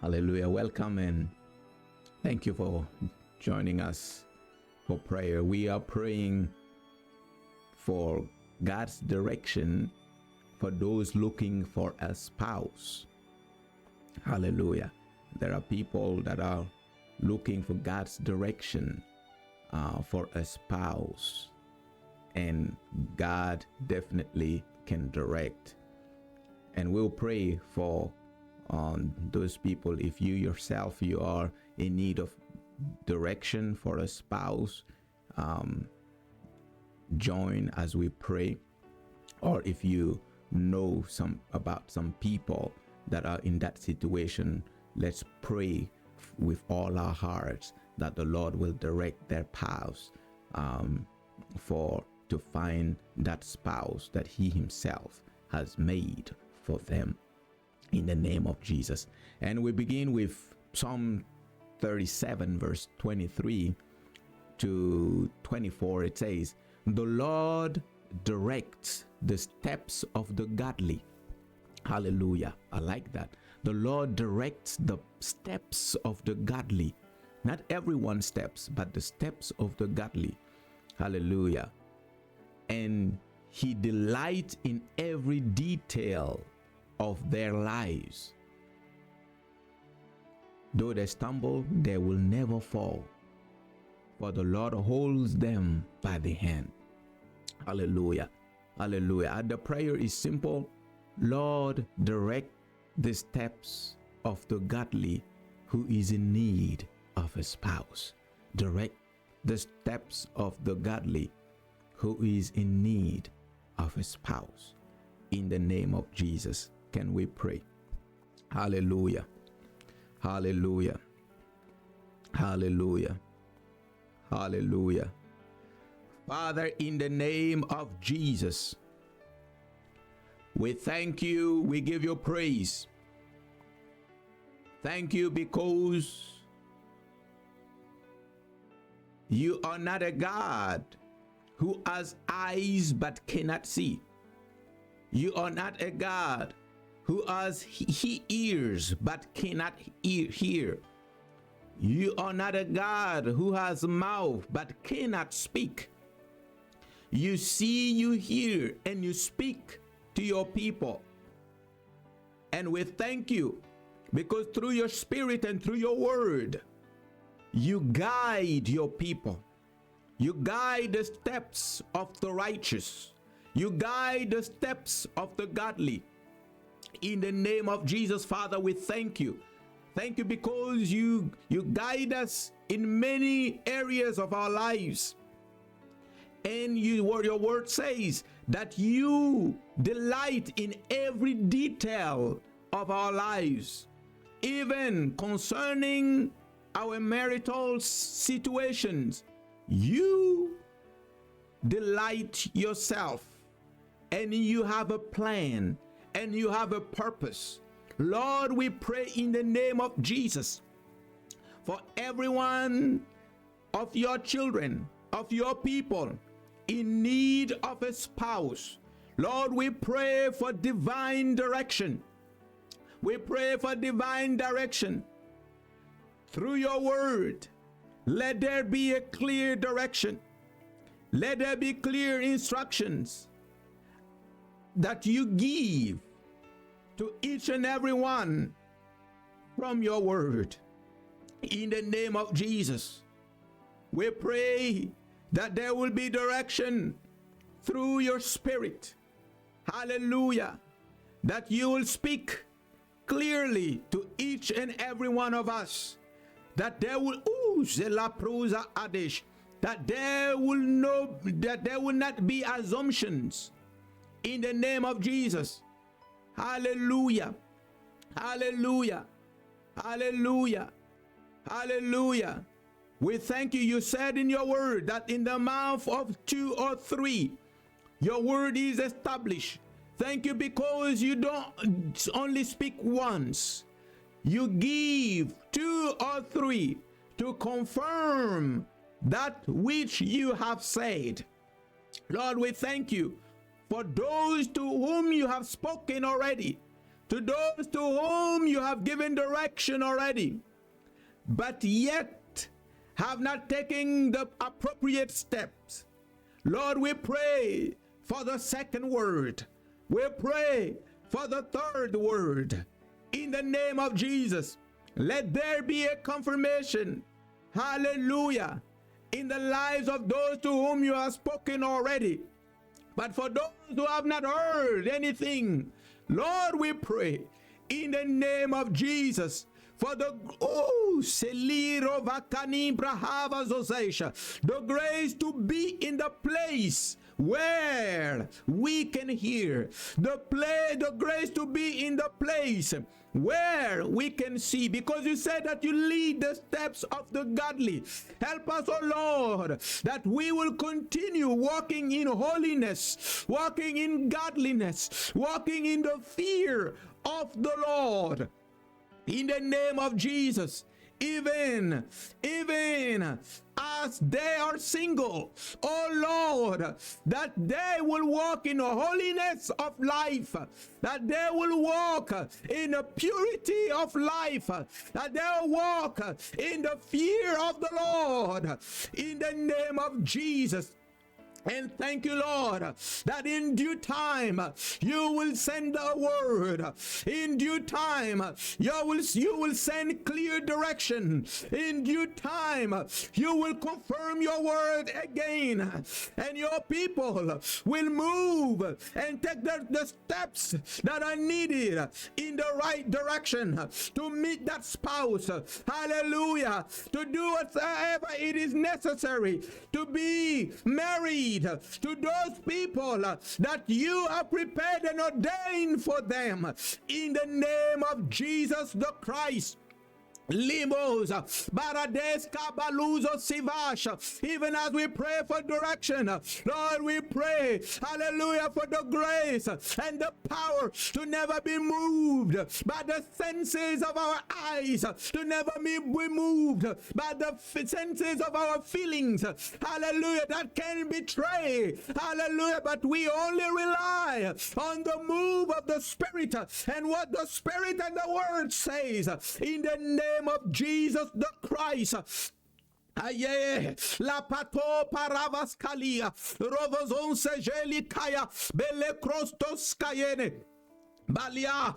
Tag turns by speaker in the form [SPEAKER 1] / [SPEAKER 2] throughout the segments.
[SPEAKER 1] Hallelujah. Welcome and thank you for joining us for prayer. We are praying for God's direction for those looking for a spouse. Hallelujah. There are people that are looking for God's direction for a spouse, and God definitely can direct. And we'll pray for those people. If you yourself, you are in need of direction for a spouse, join as we pray. Or if you know about some people that are in that situation, let's pray with all our hearts that the Lord will direct their paths to find that spouse that He Himself has made for them, in the name of Jesus. And we begin with Psalm 37 verse 23 to 24. It says, "The Lord directs the steps of the godly." Hallelujah. I like that. The Lord directs the steps of the godly. Not everyone's steps, but the steps of the godly. Hallelujah. And He delights in every detail of their lives. Though they stumble, they will never fall, for the Lord holds them by the hand. Hallelujah. Hallelujah. And the prayer is simple. Lord, direct the steps of the godly who is in need of a spouse. Direct the steps of the godly who is in need of a spouse. In the name of Jesus, can we pray? Hallelujah. Hallelujah. Hallelujah. Hallelujah. Father, in the name of Jesus, we thank you. We give you praise. Thank you because you are not a God who has eyes but cannot see. You are not a God who has ears but cannot hear. You are not a God who has a mouth but cannot speak. You see, you hear, and you speak to your people. And we thank you because through your Spirit and through your word, you guide your people. You guide the steps of the righteous. You guide the steps of the godly. In the name of Jesus, Father, we thank you. Thank you because you guide us in many areas of our lives. And your word says that you delight in every detail of our lives, even concerning our marital situations. You delight yourself, and you have a plan, and you have a purpose. Lord, we pray in the name of Jesus for every one of your children, of your people in need of a spouse. Lord, we pray for divine direction. We pray for divine direction through your word. Let there be a clear direction. Let there be clear instructions that you give to each and every one from your word. In the name of Jesus, we pray that there will be direction through your Spirit. Hallelujah. That you will speak clearly to each and every one of us. That there will that there will not be assumptions. In the name of Jesus. Hallelujah. Hallelujah. Hallelujah. Hallelujah. We thank you. You said in your word that in the mouth of two or three, your word is established. Thank you because you don't only speak once. You give two or three to confirm that which you have said. Lord, we thank you for those to whom you have spoken already. to those to whom you have given direction already, but yet have not taken the appropriate steps. Lord, we pray for the second word. We pray for the third word. In the name of Jesus, let there be a confirmation. Hallelujah. In the lives of those to whom you have spoken already. But for those who have not heard anything, Lord, we pray in the name of Jesus for the the grace to be in the place where we can hear, the grace to be in the place where we can see, because you said that you lead the steps of the godly. Help us, oh Lord, that we will continue walking in holiness, walking in godliness, walking in the fear of the Lord. In the name of Jesus, even as they are single, oh Lord, that they will walk in the holiness of life, that they will walk in the purity of life, that they will walk in the fear of the Lord, in the name of Jesus. And thank you, Lord, that in due time you will send a word. In due time you will send clear direction. In due time you will confirm your word again, and your people will move and take the steps that are needed in the right direction to meet that spouse. Hallelujah. To do whatever it is necessary to be married to those people that you have prepared and ordained for them, in the name of Jesus the Christ. Limos, Barades, Kabaluzo, Sivash. Even as we pray for direction, Lord, we pray, hallelujah, for the grace and the power to never be moved by the senses of our eyes, to never be moved by the senses of our feelings, hallelujah, that can betray, hallelujah, but we only rely on the move of the Spirit and what the Spirit and the Word says, in the name of Jesus the Christ. Aye, la pato paravaskalia, rovozon sejeli kaya, bele krostos kayene, balia.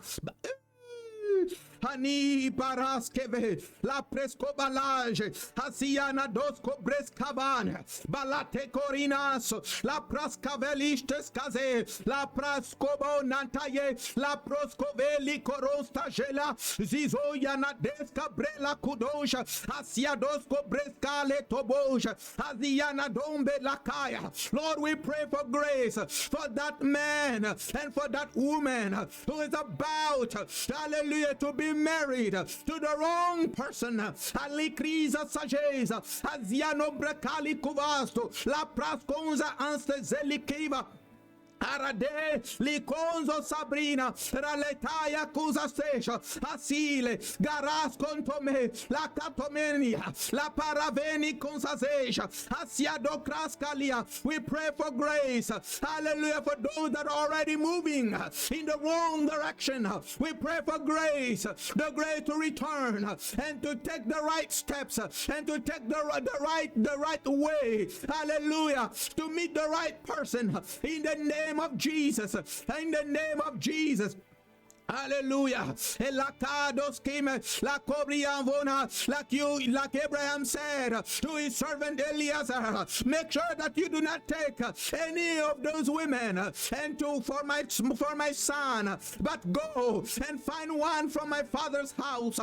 [SPEAKER 1] Hani paraskeve la prescobalage hasiana dosko breskaban balate corinas la praskavelistes kaze la praskobo nantaye la proskoveli korosta jela zizoyana deska brela kudosha hasia dosko breskale toboja hasiana dombe lakaya. Lord, we pray for grace for that man and for that woman who is about, hallelujah, to be married to the wrong person. Alicrisa sages aziano brecali cuvasto la prasconza anstezelikiva Arade liconzo Sabrina raletaya cusa sesha asile garas contome la catomenia la paraveni consasesha asiado kraskalia. We pray for grace, hallelujah, for those that are already moving in the wrong direction. We pray for grace, the grace to return and to take the right steps and to take the right way, hallelujah, to meet the right person, in the name of Jesus, in the name of Jesus. Hallelujah. Like Abraham said to his servant Eliezer, make sure that you do not take any of those women and for my son, but go and find one from my father's house.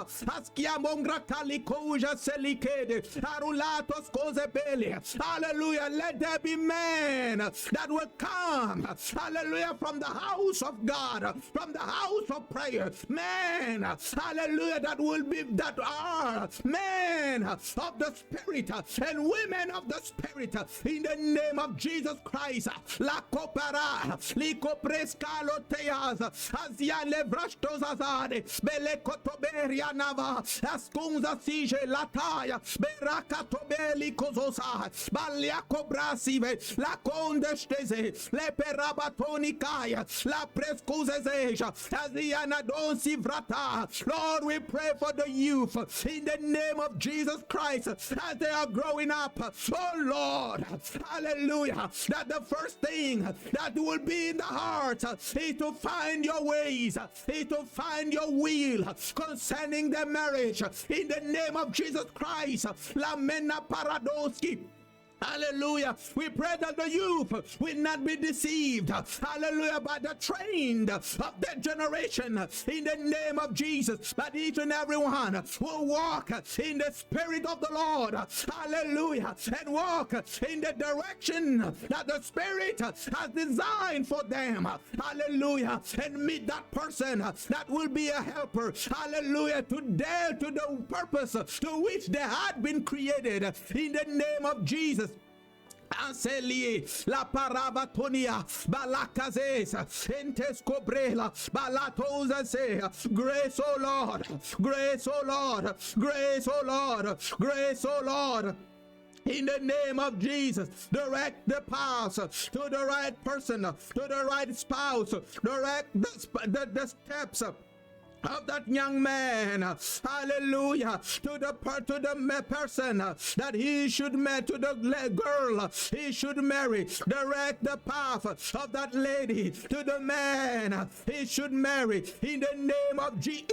[SPEAKER 1] Hallelujah. Let there be men that will come, hallelujah, from the house of God, from the house of prayer, men, hallelujah, that are men of the Spirit and women of the Spirit, in the name of Jesus Christ. La copara, lico prescalo teas, azia levrastos azade, bele cotoberia nava, ascunza sige lataya, beraka tobeli cozosa, baliaco brasive, la condesteze, le perabatoni kaya, la prescuzezeja, as Lord, we pray for the youth in the name of Jesus Christ as they are growing up. Oh Lord, hallelujah, that the first thing that will be in the heart is to find your ways, is to find your will concerning their marriage in the name of Jesus Christ. Lamena paradoski. Hallelujah. We pray that the youth will not be deceived. Hallelujah. By the trend of that generation in the name of Jesus. That each and every one will walk in the Spirit of the Lord. Hallelujah. And walk in the direction that the Spirit has designed for them. Hallelujah. And meet that person that will be a helper. Hallelujah. To dare to the purpose to which they had been created in the name of Jesus. Anseli la paravatonia balakazes entes cobrela balatosa say grace, oh Lord, grace, oh Lord, grace, oh Lord, grace, oh Lord. In the name of Jesus, direct the path to the right person, to the right spouse, direct the steps of that young man, hallelujah, to the person that he should marry, to the girl he should marry. Direct the path of that lady to the man he should marry in the name of Jesus.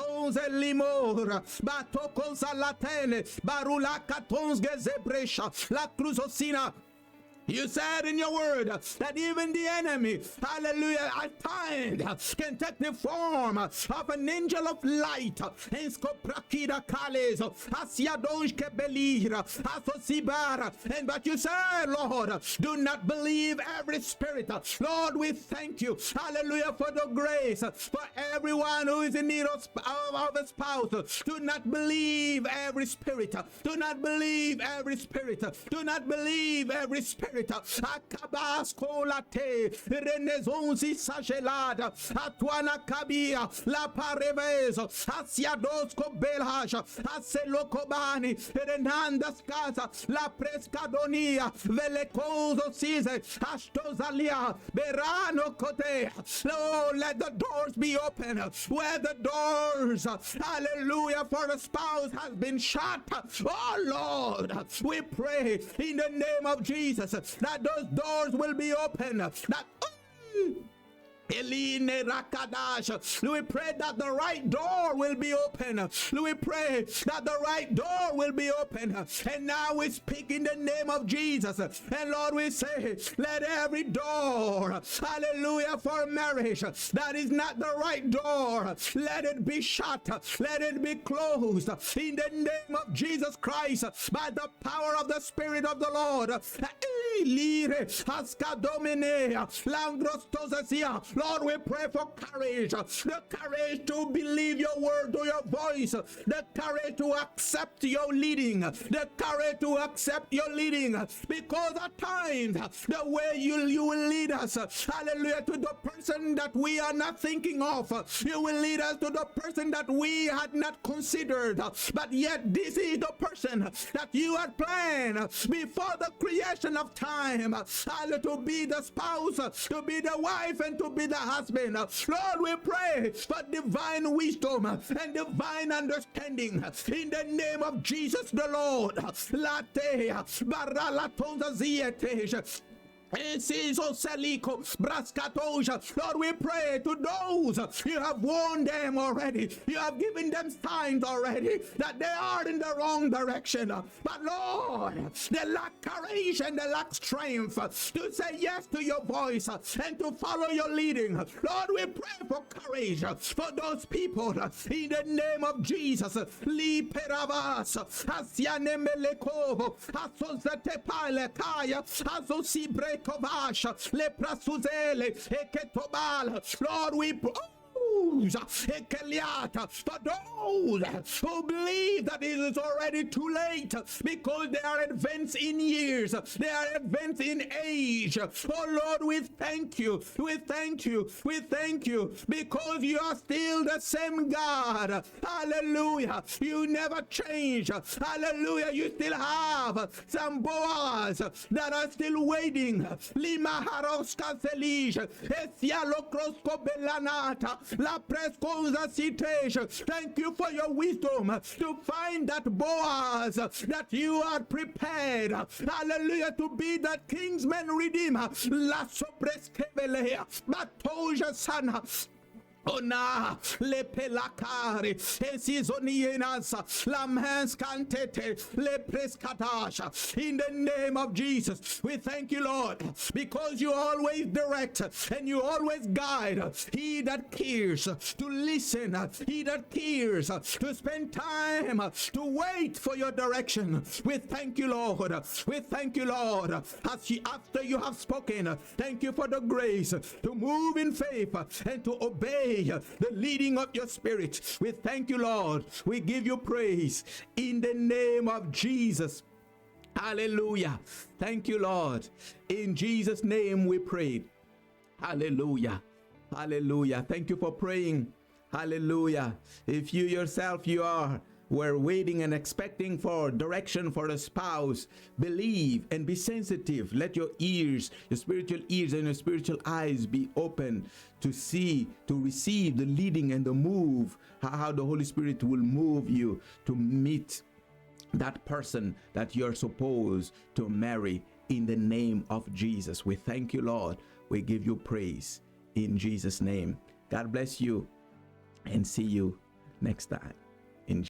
[SPEAKER 1] Onze limor batokos alatene barula katons gezebresha la cruzosina. You said in your word that even the enemy, hallelujah, at times can take the form of an angel of light. And but you said, Lord, do not believe every spirit. Lord, we thank you, hallelujah, for the grace for everyone who is in need of a spouse. Do not believe every spirit. Do not believe every spirit. Do not believe every spirit. Akabas kolate renezonzi sagelada atuana kabia la parevezo asiados kobelhaj aselokobani renandas casa la prescadonia velecozo size ashtozalia berano kote. Oh, let the doors be open where the doors, hallelujah, for the spouse has been shut. Oh Lord, we pray in the name of Jesus that those doors will be open. That Eline Rakadash. We pray that the right door will be open. We pray that the right door will be open. And now we speak in the name of Jesus. And Lord, we say, let every door, hallelujah, for marriage that is not the right door, let it be shut. Let it be closed. In the name of Jesus Christ, by the power of the Spirit of the Lord. Lord, we pray for courage, the courage to believe your word to your voice, the courage to accept your leading, the courage to accept your leading, because at times the way you will lead us, hallelujah, to the person that we are not thinking of, you will lead us to the person that we had not considered, but yet this is the person that you had planned before the creation of time, to be the spouse, to be the wife, and to be the husband. Lord, we pray for divine wisdom and divine understanding in the name of Jesus the Lord. Lord, we pray to those you have warned them already. You have given them signs already that they are in the wrong direction. But Lord, they lack courage and they lack strength to say yes to your voice and to follow your leading. Lord, we pray for courage for those people in the name of Jesus. Li peravas asiane melekovo asozete pale kaya azosi Kovasha, Leprasuzele, Eketobal. Lord, we for those who believe that it is already too late because they are advanced in years, they are advanced in age. Oh Lord, we thank you, we thank you, we thank you, because you are still the same God. Hallelujah. You never change. Hallelujah. You still have some Boaz that are still waiting. Lima Haroska Selige, Esialo Krosko Belanata, La Prescoza Citation. Thank you for your wisdom to find that Boaz that you are prepared. Hallelujah. To be that kingsman redeemer. La Sopreskebelea, Batoja Sana. Ona le pelakare esizonienas la manskantete le preskadasha. In the name of Jesus, we thank you, Lord, because you always direct and you always guide. He that cares to listen, he that cares to spend time to wait for your direction. We thank you, Lord. We thank you, Lord, after you have spoken. Thank you for the grace to move in faith and to obey the leading of your spirit. We thank you, Lord. We give you praise in the name of Jesus. Hallelujah. Thank you, Lord. In Jesus' name we pray. Hallelujah. Hallelujah. Thank you for praying. Hallelujah. If you yourself, were waiting and expecting for direction for a spouse, believe and be sensitive. Let your ears, your spiritual ears and your spiritual eyes be open to see, to receive the leading and the move, how the Holy Spirit will move you to meet that person that you're supposed to marry in the name of Jesus. We thank you, Lord. We give you praise in Jesus' name. God bless you and see you next time. In